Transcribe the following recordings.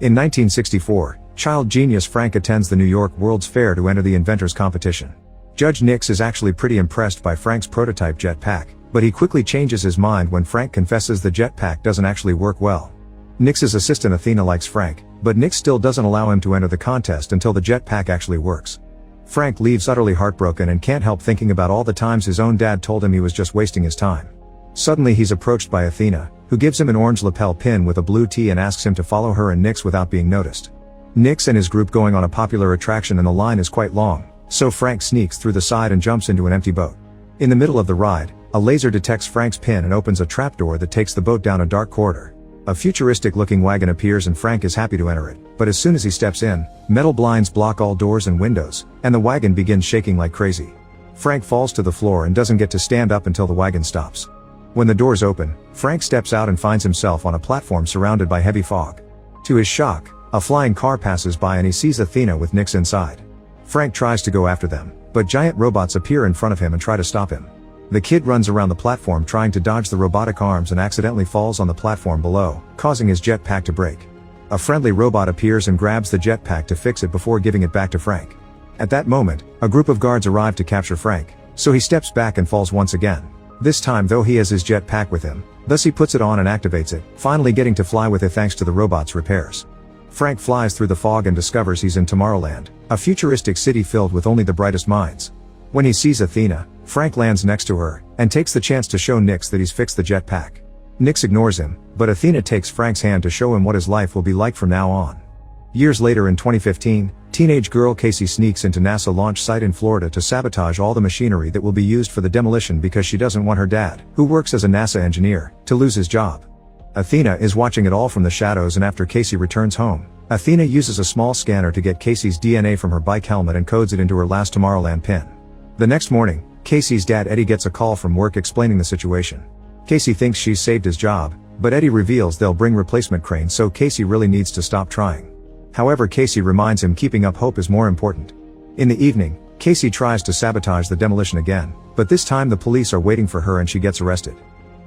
In 1964, child genius Frank attends the New York World's Fair to enter the inventors competition. Judge Nix is actually pretty impressed by Frank's prototype jetpack, but he quickly changes his mind when Frank confesses the jetpack doesn't actually work well. Nix's assistant Athena likes Frank, but Nix still doesn't allow him to enter the contest until the jetpack actually works. Frank leaves utterly heartbroken and can't help thinking about all the times his own dad told him he was just wasting his time. Suddenly he's approached by Athena, who gives him an orange lapel pin with a blue T and asks him to follow her and Nix without being noticed. Nix and his group going on a popular attraction and the line is quite long, so Frank sneaks through the side and jumps into an empty boat. In the middle of the ride, a laser detects Frank's pin and opens a trapdoor that takes the boat down a dark corridor. A futuristic-looking wagon appears and Frank is happy to enter it, but as soon as he steps in, metal blinds block all doors and windows, and the wagon begins shaking like crazy. Frank falls to the floor and doesn't get to stand up until the wagon stops. When the doors open, Frank steps out and finds himself on a platform surrounded by heavy fog. To his shock, a flying car passes by and he sees Athena with Nix inside. Frank tries to go after them, but giant robots appear in front of him and try to stop him. The kid runs around the platform trying to dodge the robotic arms and accidentally falls on the platform below, causing his jetpack to break. A friendly robot appears and grabs the jetpack to fix it before giving it back to Frank. At that moment, a group of guards arrive to capture Frank, so he steps back and falls once again. This time though he has his jetpack with him, thus he puts it on and activates it, finally getting to fly with it thanks to the robot's repairs. Frank flies through the fog and discovers he's in Tomorrowland, a futuristic city filled with only the brightest minds. When he sees Athena, Frank lands next to her, and takes the chance to show Nix that he's fixed the jetpack. Nix ignores him, but Athena takes Frank's hand to show him what his life will be like from now on. Years later in 2015, teenage girl Casey sneaks into NASA launch site in Florida to sabotage all the machinery that will be used for the demolition because she doesn't want her dad, who works as a NASA engineer, to lose his job. Athena is watching it all from the shadows, and after Casey returns home, Athena uses a small scanner to get Casey's DNA from her bike helmet and codes it into her last Tomorrowland pin. The next morning, Casey's dad Eddie gets a call from work explaining the situation. Casey thinks she's saved his job, but Eddie reveals they'll bring replacement cranes, so Casey really needs to stop trying. However, Casey reminds him keeping up hope is more important. In the evening, Casey tries to sabotage the demolition again, but this time the police are waiting for her and she gets arrested.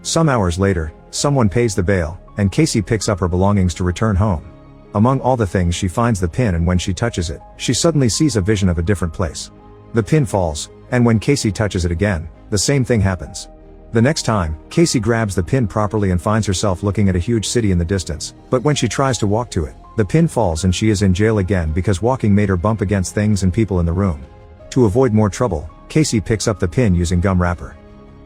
Some hours later, someone pays the bail, and Casey picks up her belongings to return home. Among all the things she finds the pin, and when she touches it, she suddenly sees a vision of a different place. The pin falls, and when Casey touches it again, the same thing happens. The next time, Casey grabs the pin properly and finds herself looking at a huge city in the distance, but when she tries to walk to it, the pin falls and she is in jail again because walking made her bump against things and people in the room. To avoid more trouble, Casey picks up the pin using gum wrapper.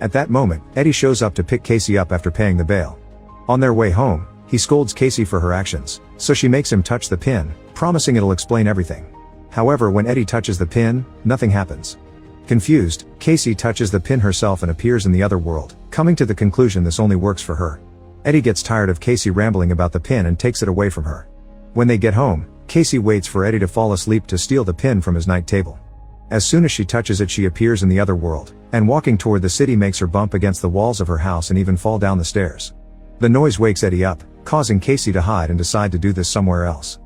At that moment, Eddie shows up to pick Casey up after paying the bail. On their way home, he scolds Casey for her actions, so she makes him touch the pin, promising it'll explain everything. However, when Eddie touches the pin, nothing happens. Confused, Casey touches the pin herself and appears in the other world, coming to the conclusion this only works for her. Eddie gets tired of Casey rambling about the pin and takes it away from her. When they get home, Casey waits for Eddie to fall asleep to steal the pin from his night table. As soon as she touches it, she appears in the other world, and walking toward the city makes her bump against the walls of her house and even fall down the stairs. The noise wakes Eddie up, causing Casey to hide and decide to do this somewhere else.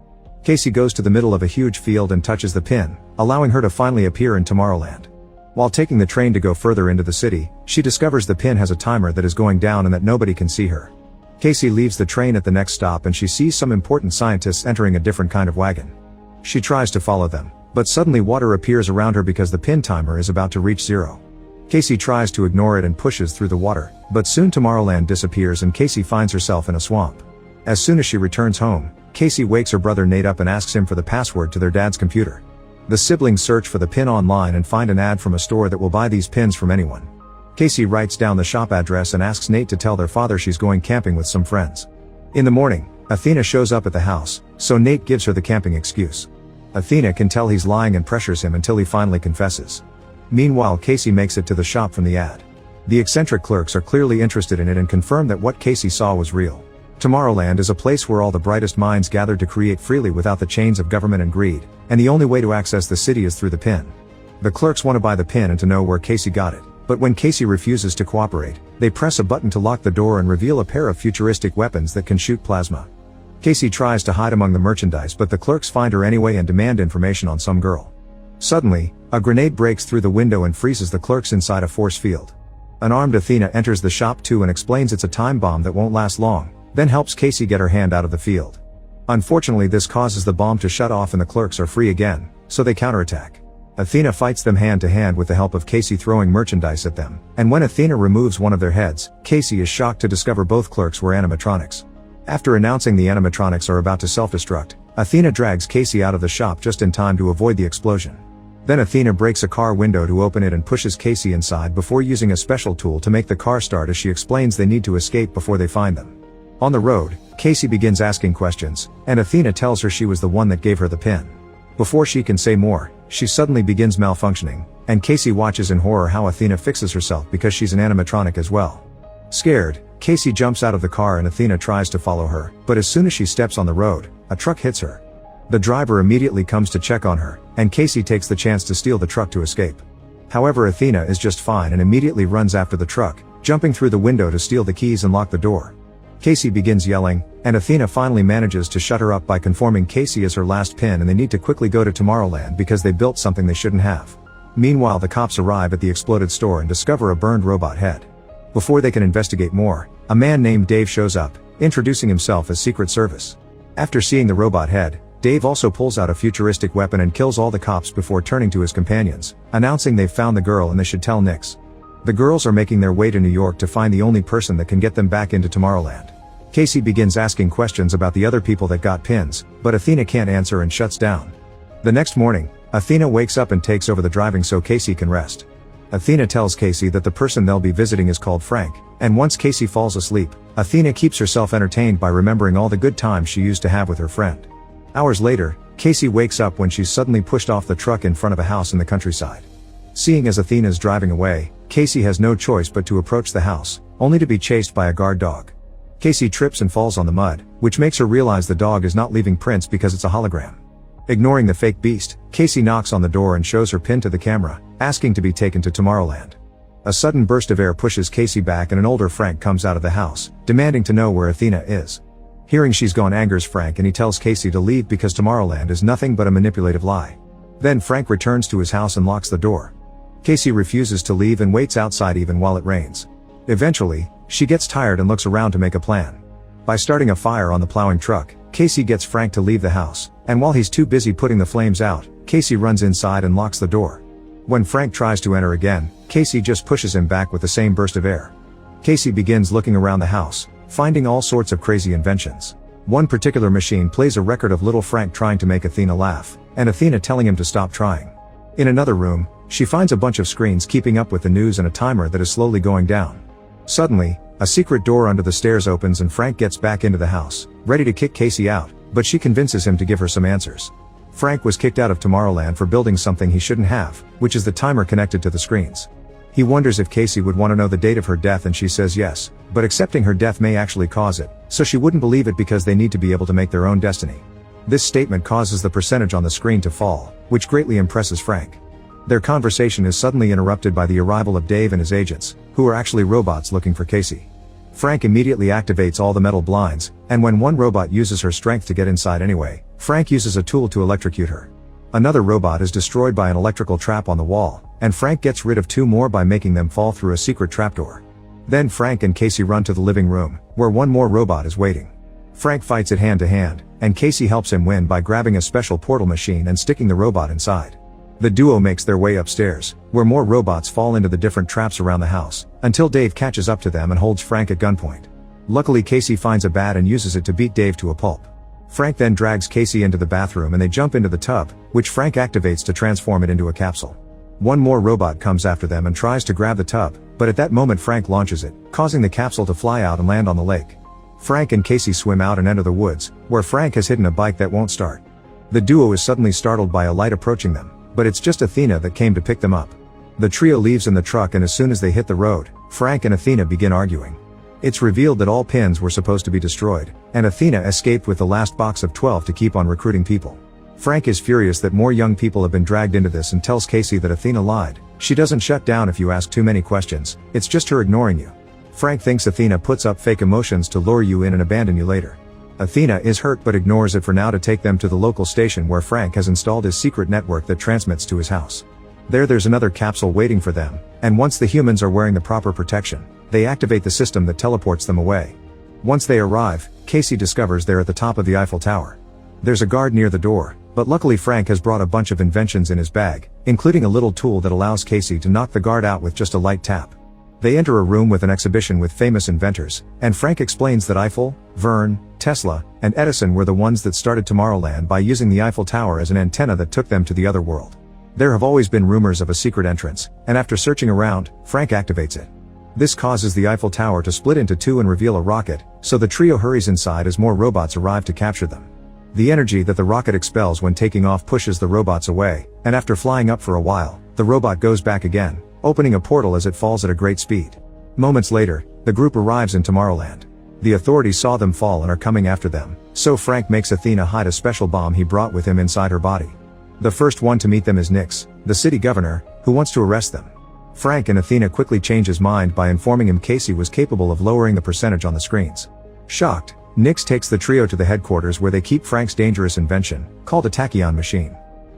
Casey goes to the middle of a huge field and touches the pin, allowing her to finally appear in Tomorrowland. While taking the train to go further into the city, she discovers the pin has a timer that is going down and that nobody can see her. Casey leaves the train at the next stop and she sees some important scientists entering a different kind of wagon. She tries to follow them, but suddenly water appears around her because the pin timer is about to reach 0. Casey tries to ignore it and pushes through the water, but soon Tomorrowland disappears and Casey finds herself in a swamp. As soon as she returns home, Casey wakes her brother Nate up and asks him for the password to their dad's computer. The siblings search for the pin online and find an ad from a store that will buy these pins from anyone. Casey writes down the shop address and asks Nate to tell their father she's going camping with some friends. In the morning, Athena shows up at the house, so Nate gives her the camping excuse. Athena can tell he's lying and pressures him until he finally confesses. Meanwhile, Casey makes it to the shop from the ad. The eccentric clerks are clearly interested in it and confirm that what Casey saw was real. Tomorrowland is a place where all the brightest minds gather to create freely without the chains of government and greed, and the only way to access the city is through the pin. The clerks want to buy the pin and to know where Casey got it, but when Casey refuses to cooperate, they press a button to lock the door and reveal a pair of futuristic weapons that can shoot plasma. Casey tries to hide among the merchandise, but the clerks find her anyway and demand information on some girl. Suddenly, a grenade breaks through the window and freezes the clerks inside a force field. An armed Athena enters the shop too and explains it's a time bomb that won't last long, then helps Casey get her hand out of the field. Unfortunately, this causes the bomb to shut off and the clerks are free again, so they counterattack. Athena fights them hand to hand with the help of Casey throwing merchandise at them, and when Athena removes one of their heads, Casey is shocked to discover both clerks were animatronics. After announcing the animatronics are about to self-destruct, Athena drags Casey out of the shop just in time to avoid the explosion. Then Athena breaks a car window to open it and pushes Casey inside before using a special tool to make the car start as she explains they need to escape before they find them. On the road, Casey begins asking questions, and Athena tells her she was the one that gave her the pin. Before she can say more, she suddenly begins malfunctioning, and Casey watches in horror how Athena fixes herself because she's an animatronic as well. Scared, Casey jumps out of the car and Athena tries to follow her, but as soon as she steps on the road, a truck hits her. The driver immediately comes to check on her, and Casey takes the chance to steal the truck to escape. However, Athena is just fine and immediately runs after the truck, jumping through the window to steal the keys and lock the door. Casey begins yelling, and Athena finally manages to shut her up by conforming Casey as her last pin, and they need to quickly go to Tomorrowland because they built something they shouldn't have. Meanwhile, the cops arrive at the exploded store and discover a burned robot head. Before they can investigate more, a man named Dave shows up, introducing himself as Secret Service. After seeing the robot head, Dave also pulls out a futuristic weapon and kills all the cops before turning to his companions, announcing they've found the girl and they should tell Nix. The girls are making their way to New York to find the only person that can get them back into Tomorrowland. Casey begins asking questions about the other people that got pins, but Athena can't answer and shuts down. The next morning, Athena wakes up and takes over the driving so Casey can rest. Athena tells Casey that the person they'll be visiting is called Frank, and once Casey falls asleep, Athena keeps herself entertained by remembering all the good times she used to have with her friend. Hours later, Casey wakes up when she's suddenly pushed off the truck in front of a house in the countryside. Seeing as Athena's driving away, Casey has no choice but to approach the house, only to be chased by a guard dog. Casey trips and falls on the mud, which makes her realize the dog is not leaving prints because it's a hologram. Ignoring the fake beast, Casey knocks on the door and shows her pin to the camera, asking to be taken to Tomorrowland. A sudden burst of air pushes Casey back and an older Frank comes out of the house, demanding to know where Athena is. Hearing she's gone angers Frank and he tells Casey to leave because Tomorrowland is nothing but a manipulative lie. Then Frank returns to his house and locks the door. Casey refuses to leave and waits outside even while it rains. Eventually, she gets tired and looks around to make a plan. By starting a fire on the plowing truck, Casey gets Frank to leave the house, and while he's too busy putting the flames out, Casey runs inside and locks the door. When Frank tries to enter again, Casey just pushes him back with the same burst of air. Casey begins looking around the house, finding all sorts of crazy inventions. One particular machine plays a record of little Frank trying to make Athena laugh, and Athena telling him to stop trying. In another room, she finds a bunch of screens keeping up with the news and a timer that is slowly going down. Suddenly, a secret door under the stairs opens and Frank gets back into the house, ready to kick Casey out, but she convinces him to give her some answers. Frank was kicked out of Tomorrowland for building something he shouldn't have, which is the timer connected to the screens. He wonders if Casey would want to know the date of her death and she says yes, but accepting her death may actually cause it, so she wouldn't believe it because they need to be able to make their own destiny. This statement causes the percentage on the screen to fall, which greatly impresses Frank. Their conversation is suddenly interrupted by the arrival of Dave and his agents, who are actually robots looking for Casey. Frank immediately activates all the metal blinds, and when one robot uses her strength to get inside anyway, Frank uses a tool to electrocute her. Another robot is destroyed by an electrical trap on the wall, and Frank gets rid of two more by making them fall through a secret trapdoor. Then Frank and Casey run to the living room, where one more robot is waiting. Frank fights it hand to hand, and Casey helps him win by grabbing a special portal machine and sticking the robot inside. The duo makes their way upstairs, where more robots fall into the different traps around the house, until Dave catches up to them and holds Frank at gunpoint. Luckily, Casey finds a bat and uses it to beat Dave to a pulp. Frank then drags Casey into the bathroom and they jump into the tub, which Frank activates to transform it into a capsule. One more robot comes after them and tries to grab the tub, but at that moment Frank launches it, causing the capsule to fly out and land on the lake. Frank and Casey swim out and enter the woods, where Frank has hidden a bike that won't start. The duo is suddenly startled by a light approaching them, but it's just Athena that came to pick them up. The trio leaves in the truck and as soon as they hit the road, Frank and Athena begin arguing. It's revealed that all pins were supposed to be destroyed, and Athena escaped with the last box of 12 to keep on recruiting people. Frank is furious that more young people have been dragged into this and tells Casey that Athena lied. She doesn't shut down if you ask too many questions, it's just her ignoring you. Frank thinks Athena puts up fake emotions to lure you in and abandon you later. Athena is hurt but ignores it for now to take them to the local station where Frank has installed his secret network that transmits to his house. There's another capsule waiting for them, and once the humans are wearing the proper protection, they activate the system that teleports them away. Once they arrive, Casey discovers they're at the top of the Eiffel Tower. There's a guard near the door, but luckily Frank has brought a bunch of inventions in his bag, including a little tool that allows Casey to knock the guard out with just a light tap. They enter a room with an exhibition with famous inventors, and Frank explains that Eiffel, Verne, Tesla, and Edison were the ones that started Tomorrowland by using the Eiffel Tower as an antenna that took them to the other world. There have always been rumors of a secret entrance, and after searching around, Frank activates it. This causes the Eiffel Tower to split into two and reveal a rocket, so the trio hurries inside as more robots arrive to capture them. The energy that the rocket expels when taking off pushes the robots away, and after flying up for a while, the robot goes back again, opening a portal as it falls at a great speed. Moments later, the group arrives in Tomorrowland. The authorities saw them fall and are coming after them, so Frank makes Athena hide a special bomb he brought with him inside her body. The first one to meet them is Nix, the city governor, who wants to arrest them. Frank and Athena quickly change his mind by informing him Casey was capable of lowering the percentage on the screens. Shocked, Nix takes the trio to the headquarters where they keep Frank's dangerous invention, called a tachyon machine.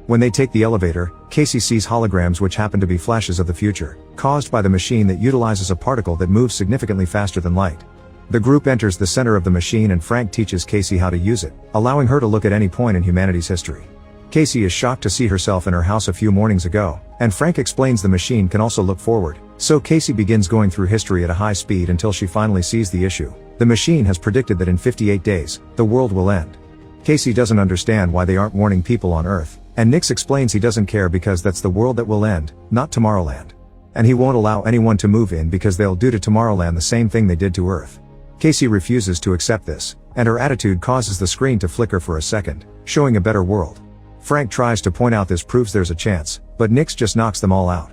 When they take the elevator, Casey sees holograms which happen to be flashes of the future, caused by the machine that utilizes a particle that moves significantly faster than light. The group enters the center of the machine and Frank teaches Casey how to use it, allowing her to look at any point in humanity's history. Casey is shocked to see herself in her house a few mornings ago, and Frank explains the machine can also look forward, so Casey begins going through history at a high speed until she finally sees the issue. The machine has predicted that in 58 days, the world will end. Casey doesn't understand why they aren't warning people on Earth, and Nix explains he doesn't care because that's the world that will end, not Tomorrowland. And he won't allow anyone to move in because they'll do to Tomorrowland the same thing they did to Earth. Casey refuses to accept this, and her attitude causes the screen to flicker for a second, showing a better world. Frank tries to point out this proves there's a chance, but Nix just knocks them all out.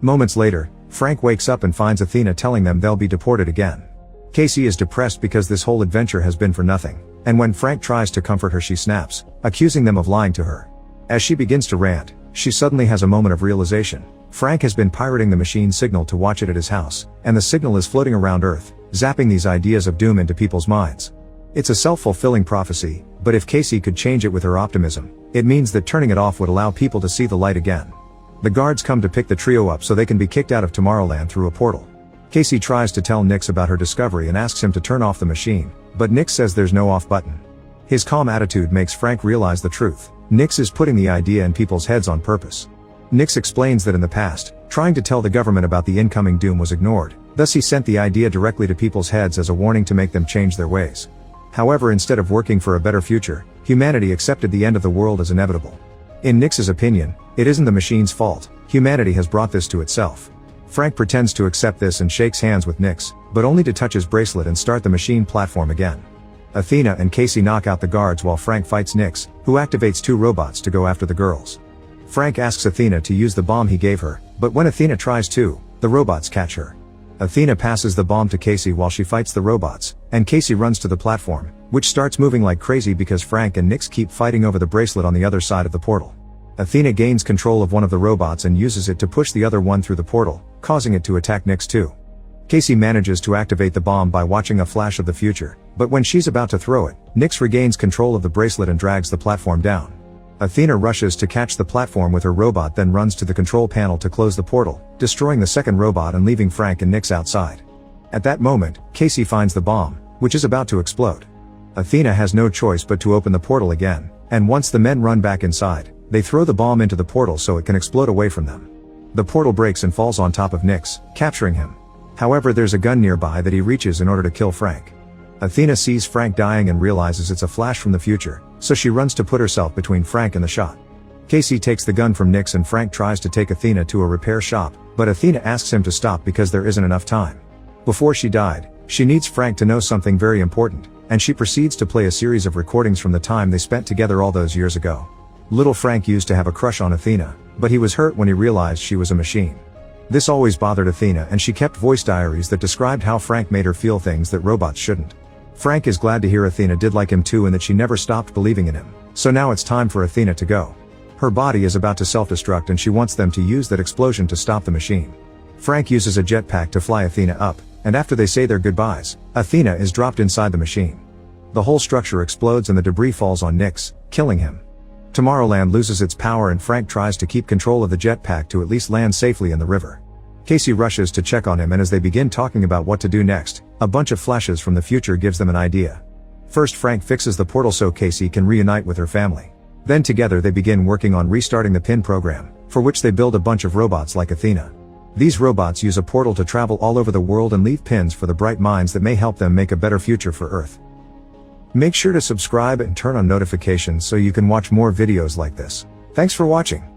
Moments later, Frank wakes up and finds Athena telling them they'll be deported again. Casey is depressed because this whole adventure has been for nothing, and when Frank tries to comfort her she snaps, accusing them of lying to her. As she begins to rant, she suddenly has a moment of realization. Frank has been pirating the machine's signal to watch it at his house, and the signal is floating around Earth, zapping these ideas of doom into people's minds. It's a self-fulfilling prophecy, but if Casey could change it with her optimism, it means that turning it off would allow people to see the light again. The guards come to pick the trio up so they can be kicked out of Tomorrowland through a portal. Casey tries to tell Nix about her discovery and asks him to turn off the machine, but Nix says there's no off button. His calm attitude makes Frank realize the truth. Nix is putting the idea in people's heads on purpose. Nix explains that in the past, trying to tell the government about the incoming doom was ignored, thus he sent the idea directly to people's heads as a warning to make them change their ways. However, instead of working for a better future, humanity accepted the end of the world as inevitable. In Nix's opinion, it isn't the machine's fault, humanity has brought this to itself. Frank pretends to accept this and shakes hands with Nix, but only to touch his bracelet and start the machine platform again. Athena and Casey knock out the guards while Frank fights Nix, who activates two robots to go after the girls. Frank asks Athena to use the bomb he gave her, but when Athena tries to, the robots catch her. Athena passes the bomb to Casey while she fights the robots, and Casey runs to the platform, which starts moving like crazy because Frank and Nix keep fighting over the bracelet on the other side of the portal. Athena gains control of one of the robots and uses it to push the other one through the portal, causing it to attack Nix too. Casey manages to activate the bomb by watching a flash of the future, but when she's about to throw it, Nix regains control of the bracelet and drags the platform down. Athena rushes to catch the platform with her robot, then runs to the control panel to close the portal, destroying the second robot and leaving Frank and Nix outside. At that moment, Casey finds the bomb, which is about to explode. Athena has no choice but to open the portal again, and once the men run back inside, they throw the bomb into the portal so it can explode away from them. The portal breaks and falls on top of Nix, capturing him. However, there's a gun nearby that he reaches in order to kill Frank. Athena sees Frank dying and realizes it's a flash from the future, so she runs to put herself between Frank and the shot. Casey takes the gun from Nix and Frank tries to take Athena to a repair shop, but Athena asks him to stop because there isn't enough time. Before she died, she needs Frank to know something very important, and she proceeds to play a series of recordings from the time they spent together all those years ago. Little Frank used to have a crush on Athena, but he was hurt when he realized she was a machine. This always bothered Athena, and she kept voice diaries that described how Frank made her feel things that robots shouldn't. Frank is glad to hear Athena did like him too and that she never stopped believing in him, so now it's time for Athena to go. Her body is about to self-destruct and she wants them to use that explosion to stop the machine. Frank uses a jetpack to fly Athena up, and after they say their goodbyes, Athena is dropped inside the machine. The whole structure explodes and the debris falls on Nix, killing him. Tomorrowland loses its power and Frank tries to keep control of the jetpack to at least land safely in the river. Casey rushes to check on him, and as they begin talking about what to do next, a bunch of flashes from the future gives them an idea. First, Frank fixes the portal so Casey can reunite with her family. Then together they begin working on restarting the pin program, for which they build a bunch of robots like Athena. These robots use a portal to travel all over the world and leave pins for the bright minds that may help them make a better future for Earth. Make sure to subscribe and turn on notifications so you can watch more videos like this. Thanks for watching.